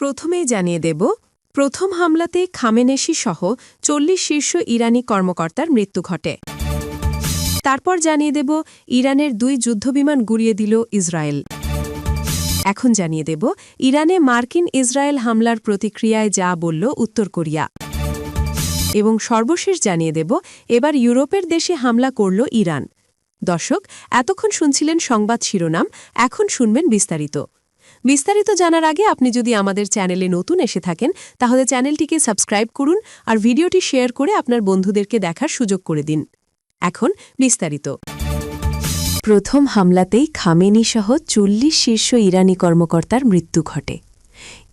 প্রথমেই জানিয়ে দেব, প্রথম হামলাতে খামেনেশি সহ ৪০ শীর্ষ ইরানি কর্মকর্তার মৃত্যু ঘটে। তারপর জানিয়ে দেব, ইরানের ২ যুদ্ধবিমান গুড়িয়ে দিল ইসরায়েল। এখন জানিয়ে দেব, ইরানে মার্কিন ইসরায়েল হামলার প্রতিক্রিয়ায় যা বলল উত্তর কোরিয়া। এবং সর্বশেষ জানিয়ে দেব, এবার ইউরোপের দেশে হামলা করল ইরান। দর্শক, এতক্ষণ শুনছিলেন সংবাদ শিরোনাম, এখন শুনবেন বিস্তারিত। বিস্তারিত জানার আগে আপনি যদি আমাদের চ্যানেলে নতুন এসে থাকেন, তাহলে চ্যানেলটিকে সাবস্ক্রাইব করুন আর ভিডিওটি শেয়ার করে আপনার বন্ধুদেরকে দেখার সুযোগ করে দিন। এখন বিস্তারিত। প্রথম হামলাতেই খামেনিসহ ৪০ শীর্ষ ইরানি কর্মকর্তার মৃত্যু ঘটে।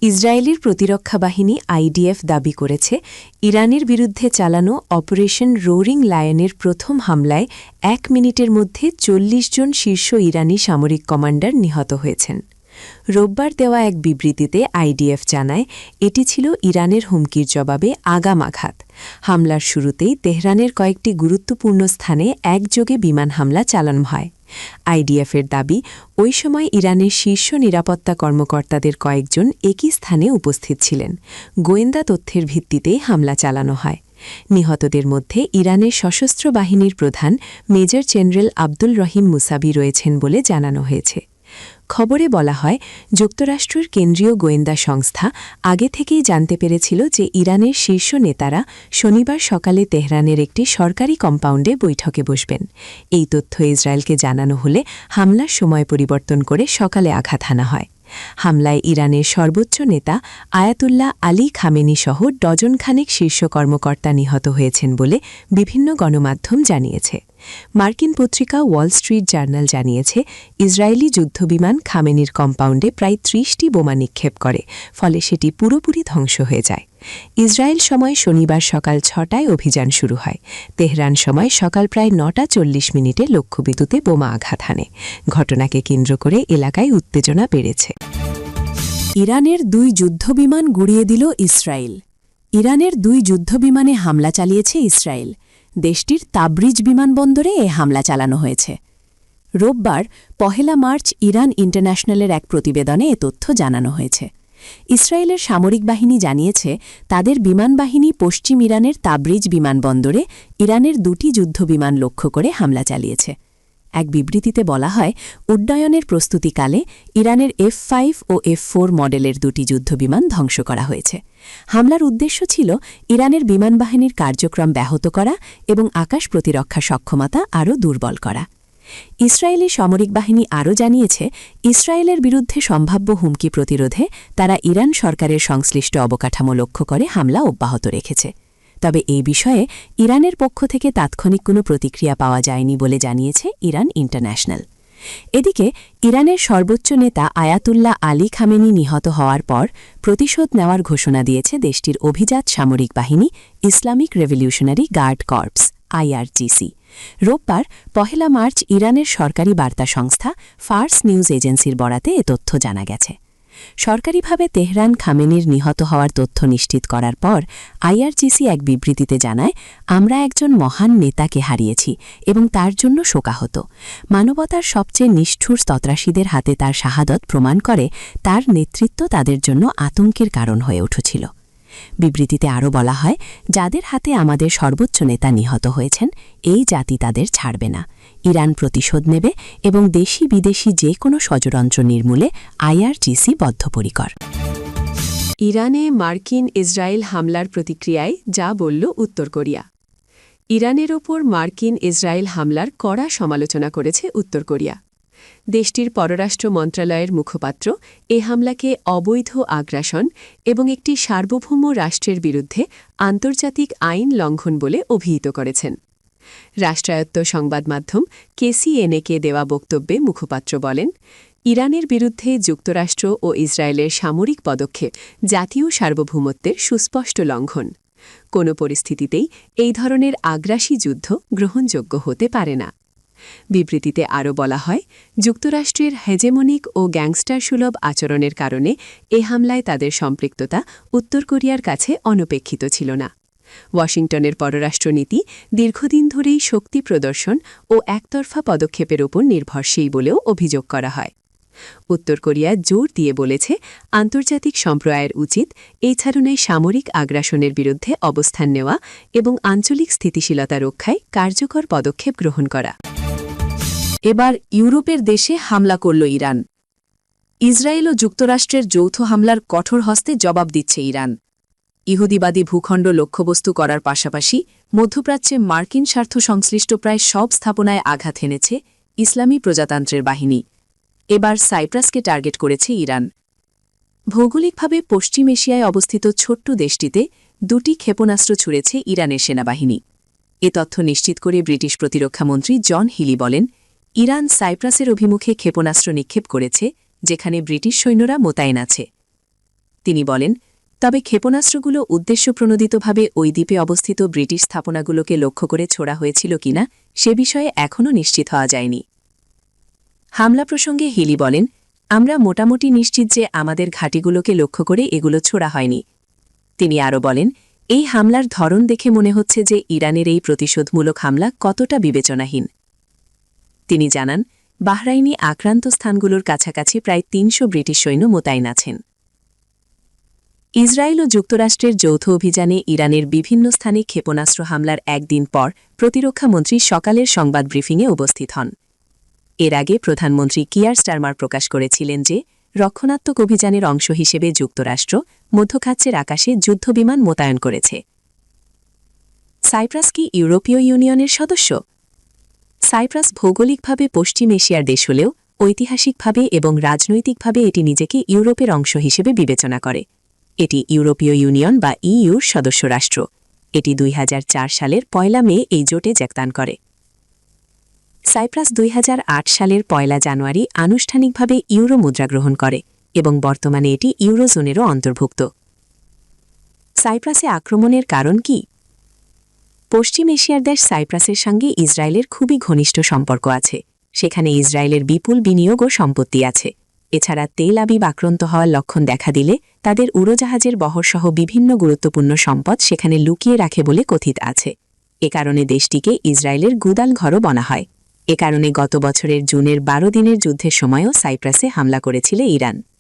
ইসরায়েলের প্রতিরক্ষা বাহিনী আইডিএফ দাবি করেছে, ইরানের বিরুদ্ধে চালানো অপারেশন রোরিং লায়নের প্রথম হামলায় ১ মিনিটের মধ্যে ৪০ জন শীর্ষ ইরানি সামরিক কমান্ডার নিহত হয়েছেন। রোববার দেওয়া এক বিবৃতিতে আইডিএফ জানায়, এটি ছিল ইরানের হুমকির জবাবে আগাম আঘাত। হামলার শুরুতেই তেহরানের কয়েকটি গুরুত্বপূর্ণ স্থানে একযোগে বিমান হামলা চালানো হয়। আইডিএফের দাবি, ওই সময় ইরানের শীর্ষ নিরাপত্তা কর্মকর্তাদের কয়েকজন একই স্থানে উপস্থিত ছিলেন। গোয়েন্দা তথ্যের ভিত্তিতেই হামলা চালানো হয়। নিহতদের মধ্যে ইরানের সশস্ত্র বাহিনীর প্রধান মেজর জেনারেল আব্দুল রহিম মুসাবি রয়েছেন বলে জানানো হয়েছে। খবরে বলা হয়, যুক্তরাষ্ট্রের কেন্দ্রীয় গোয়েন্দা সংস্থা আগে থেকেই জানতে পেরেছিল যে ইরানের শীর্ষ নেতারা শনিবার সকালে তেহরানের একটি সরকারি কম্পাউন্ডে বৈঠকে বসবেন। এই তথ্য ইসরায়েলকে জানানো হলে হামলার সময় পরিবর্তন করে সকালে আঘাত হানা হয়। হামলায় ইরানের সর্বোচ্চ নেতা আয়াতুল্লাহ আলী খামেনি সহ ডজনখানেক শীর্ষ কর্মকর্তা নিহত হয়েছেন বলে বিভিন্ন গণমাধ্যম জানিয়েছে। মার্কিন পত্রিকা ওয়াল স্ট্রিট জার্নাল জানিয়েছে, ইসরায়েলি যুদ্ধবিমান খামেনির কম্পাউন্ডে প্রায় ৩০টি বোমা নিক্ষেপ করে, ফলে সেটি পুরোপুরি ধ্বংস হয়ে যায়। ইসরায়েল সময় শনিবার সকাল ৬টায় অভিযান শুরু হয়। তেহরান সময় সকাল প্রায় ৯টা ৪০ লক্ষ্যবিদ্যুতে বোমা আঘাত হানে। ঘটনাকে কেন্দ্র করে এলাকায় উত্তেজনা বেড়েছে। ইরানের ২ যুদ্ধবিমান গুড়িয়ে দিল ইসরায়েল। ইরানের ২ যুদ্ধবিমানে হামলা চালিয়েছে ইসরায়েল। দেশটির তাবরিজ বিমানবন্দরে এ হামলা চালানো হয়েছে। রোববার ১ মার্চ ইরান ইন্টারন্যাশনালের এক প্রতিবেদনে এ তথ্য জানানো হয়েছে। ইসরায়েলের সামরিক বাহিনী জানিয়েছে, তাদের বিমানবাহিনী পশ্চিম ইরানের তাবরিজ বিমানবন্দরে ইরানের ২টি যুদ্ধবিমান লক্ষ্য করে হামলা চালিয়েছে। এক বিবৃতিতে বলা হয়, উড্ডয়নের প্রস্তুতিকালে ইরানের F-5 ও F-4 মডেলের ২টি যুদ্ধবিমান ধ্বংস করা হয়েছে। হামলার উদ্দেশ্য ছিল ইরানের বিমানবাহিনীর কার্যক্রম ব্যাহত করা এবং আকাশ প্রতিরক্ষা সক্ষমতা আরও দুর্বল করা। ইসরায়েলি সামরিক বাহিনী আরও জানিয়েছে, ইসরায়েলের বিরুদ্ধে সম্ভাব্য হুমকি প্রতিরোধে তারা ইরান সরকারের সংশ্লিষ্ট অবকাঠামো লক্ষ্য করে হামলা অব্যাহত রেখেছে। তবে এই বিষয়ে ইরানের পক্ষ থেকে তাৎক্ষণিক কোনো প্রতিক্রিয়া পাওয়া যায়নি বলে জানিয়েছে ইরান ইন্টারন্যাশনাল। এদিকে ইরানের সর্বোচ্চ নেতা আয়াতুল্লাহ আলী খামেনি নিহত হওয়ার পর প্রতিশোধ নেওয়ার ঘোষণা দিয়েছে দেশটির অভিজাত সামরিক বাহিনী Islamic Revolutionary Guard Corps IRGC। রোববার ১ মার্চ ইরানের সরকারি বার্তা সংস্থা ফার্স নিউজ এজেন্সির বরাতে এ তথ্য জানা গেছে। সরকারিভাবে তেহরান খামেনির নিহত হওয়ার তথ্য নিশ্চিত করার পর IRGC এক বিবৃতিতে জানায়, আমরা একজন মহান নেতাকে হারিয়েছি এবং তার জন্য শোকাহত। মানবতার সবচেয়ে নিষ্ঠুর সন্ত্রাসীদের হাতে তার শাহাদত প্রমাণ করে তার নেতৃত্ব তাদের জন্য আতঙ্কের কারণ হয়ে উঠেছিল। বিবৃতিতে আরও বলা হয়, যাদের হাতে আমাদের সর্বোচ্চ নেতা নিহত হয়েছেন, এই জাতি তাদের ছাড়বে না। ইরান প্রতিশোধ নেবে এবং দেশি বিদেশি যে কোনো ষড়যন্ত্র নির্মূলে IRGC বদ্ধপরিকর। ইরানে মার্কিন ইসরায়েল হামলার প্রতিক্রিয়ায় যা বলল উত্তর কোরিয়া। ইরানের ওপর মার্কিন ইসরায়েল হামলার কড়া সমালোচনা করেছে উত্তর কোরিয়া। দেশটির পররাষ্ট্র মন্ত্রণালয়ের মুখপাত্র এ হামলাকে অবৈধ আগ্রাসন এবং একটি সার্বভৌম রাষ্ট্রের বিরুদ্ধে আন্তর্জাতিক আইন লঙ্ঘন বলে অভিহিত করেছেন। রাষ্ট্রায়ত্ত সংবাদ মাধ্যম KCNA-কে দেওয়া বক্তব্যে মুখপাত্র বলেন, ইরানের বিরুদ্ধে যুক্তরাষ্ট্র ও ইসরায়েলের সামরিক পদক্ষেপ জাতীয় সার্বভৌমত্বের সুস্পষ্ট লঙ্ঘন। কোনো পরিস্থিতিতেই এই ধরনের আগ্রাসী যুদ্ধ গ্রহণযোগ্য হতে পারে না। বিবৃতিতে আরও বলা হয়, যুক্তরাষ্ট্রের হেজেমনিক ও গ্যাংস্টারসুলভ আচরণের কারণে এ হামলায় তাদের সম্পৃক্ততা উত্তর কোরিয়ার কাছে অনপেক্ষিত ছিল না। ওয়াশিংটনের পররাষ্ট্রনীতি দীর্ঘদিন ধরেই শক্তি প্রদর্শন ও একতরফা পদক্ষেপের ওপর নির্ভরশীল বলেও অভিযোগ করা হয়। উত্তর কোরিয়া জোর দিয়ে বলেছে আন্তর্জাতিক সম্প্রদায়ের উচিত এই ছাড়নায় সামরিক আগ্রাসনের বিরুদ্ধে অবস্থান নেওয়া এবং আঞ্চলিক স্থিতিশীলতা রক্ষায় কার্যকর পদক্ষেপ গ্রহণ করা। এবার ইউরোপের দেশে হামলা করল ইরান। ইসরায়েল ও যুক্তরাষ্ট্রের যৌথ হামলার কঠোর হস্তে জবাব দিচ্ছে ইরান। ইহুদিবাদী ভূখণ্ড লক্ষ্যবস্তু করার পাশাপাশি মধ্যপ্রাচ্যে মার্কিন স্বার্থ সংশ্লিষ্ট প্রায় সব স্থাপনায় আঘাত হেনেছে ইসলামী প্রজাতন্ত্রের বাহিনী। এবার সাইপ্রাসকে টার্গেট করেছে ইরান। ভৌগোলিকভাবে পশ্চিম এশিয়ায় অবস্থিত ছোট্ট দেশটিতে 2টি ক্ষেপণাস্ত্র ছুড়েছে ইরানের সেনাবাহিনী। এ তথ্য নিশ্চিত করে ব্রিটিশ প্রতিরক্ষামন্ত্রী জন হিলি বলেন, ইরান সাইপ্রাসের অভিমুখে ক্ষেপণাস্ত্র নিক্ষেপ করেছে, যেখানে ব্রিটিশ সৈন্যরা মোতায়েন আছে। তিনি বলেন, তবে ক্ষেপণাস্ত্রগুলো উদ্দেশ্যপ্রণোদিতভাবে ওই দ্বীপে অবস্থিত ব্রিটিশ স্থাপনাগুলোকে লক্ষ্য করে ছোড়া হয়েছিল কিনা সে বিষয়ে এখনও নিশ্চিত হওয়া যায়নি। হামলা প্রসঙ্গে হিলি বলেন, আমরা মোটামুটি নিশ্চিত যে আমাদের ঘাঁটিগুলোকে লক্ষ্য করে এগুলো ছোড়া হয়নি। তিনি আরও বলেন, এই হামলার ধরন দেখে মনে হচ্ছে যে ইরানের এই প্রতিশোধমূলক হামলা কতটা বিবেচনাহীন। তিনি জানান, বাহরাইনি আক্রান্ত স্থানগুলোর কাছাকাছি প্রায় 300 ব্রিটিশ সৈন্য মোতায়েন আছেন। ইসরায়েল ও যুক্তরাষ্ট্রের যৌথ অভিযানে ইরানের বিভিন্ন স্থানে ক্ষেপণাস্ত্র হামলার একদিন পর প্রতিরক্ষামন্ত্রী সকালের সংবাদ ব্রিফিংয়ে উপস্থিত হন। এর আগে প্রধানমন্ত্রী কিয়ার স্টারমার প্রকাশ করেছিলেন যে রক্ষণাত্মক অভিযানের অংশ হিসেবে যুক্তরাষ্ট্র মধ্যপ্রাচ্যের আকাশে যুদ্ধবিমান মোতায়েন করেছে। সাইপ্রাস কি ইউরোপীয় ইউনিয়নের সদস্য? সাইপ্রাস ভৌগোলিকভাবে পশ্চিম এশিয়ার দেশ হলেও ঐতিহাসিকভাবে এবং রাজনৈতিকভাবে এটি নিজেকে ইউরোপের অংশ হিসেবে বিবেচনা করে। এটি ইউরোপীয় ইউনিয়ন বা ইইউর সদস্য রাষ্ট্র। এটি 2004 সালের 1 মে এই জোটে যোগদান করে। সাইপ্রাস 2008 সালের 1 জানুয়ারি আনুষ্ঠানিকভাবে ইউরো মুদ্রা গ্রহণ করে এবং বর্তমানে এটি ইউরোজোনেরও অন্তর্ভুক্ত। সাইপ্রাসে আক্রমণের কারণ কি? পশ্চিম এশিয়ার দেশ সাইপ্রাসের সঙ্গে ইসরায়েলের খুবই ঘনিষ্ঠ সম্পর্ক আছে। সেখানে ইসরায়েলের বিপুল বিনিয়োগ ও সম্পত্তি আছে। এছাড়া তেল আবিব আক্রান্ত হওয়ার লক্ষণ দেখা দিলে তাদের উড়োজাহাজের বহরসহ বিভিন্ন গুরুত্বপূর্ণ সম্পদ সেখানে লুকিয়ে রাখে বলে কথিত আছে। এ কারণে দেশটিকে ইসরায়েলের গুদাল ঘরও বলা হয়। এ কারণে গত বছরের জুনের 12 দিনের যুদ্ধের সময়ও সাইপ্রাসে হামলা করেছিল ইরান।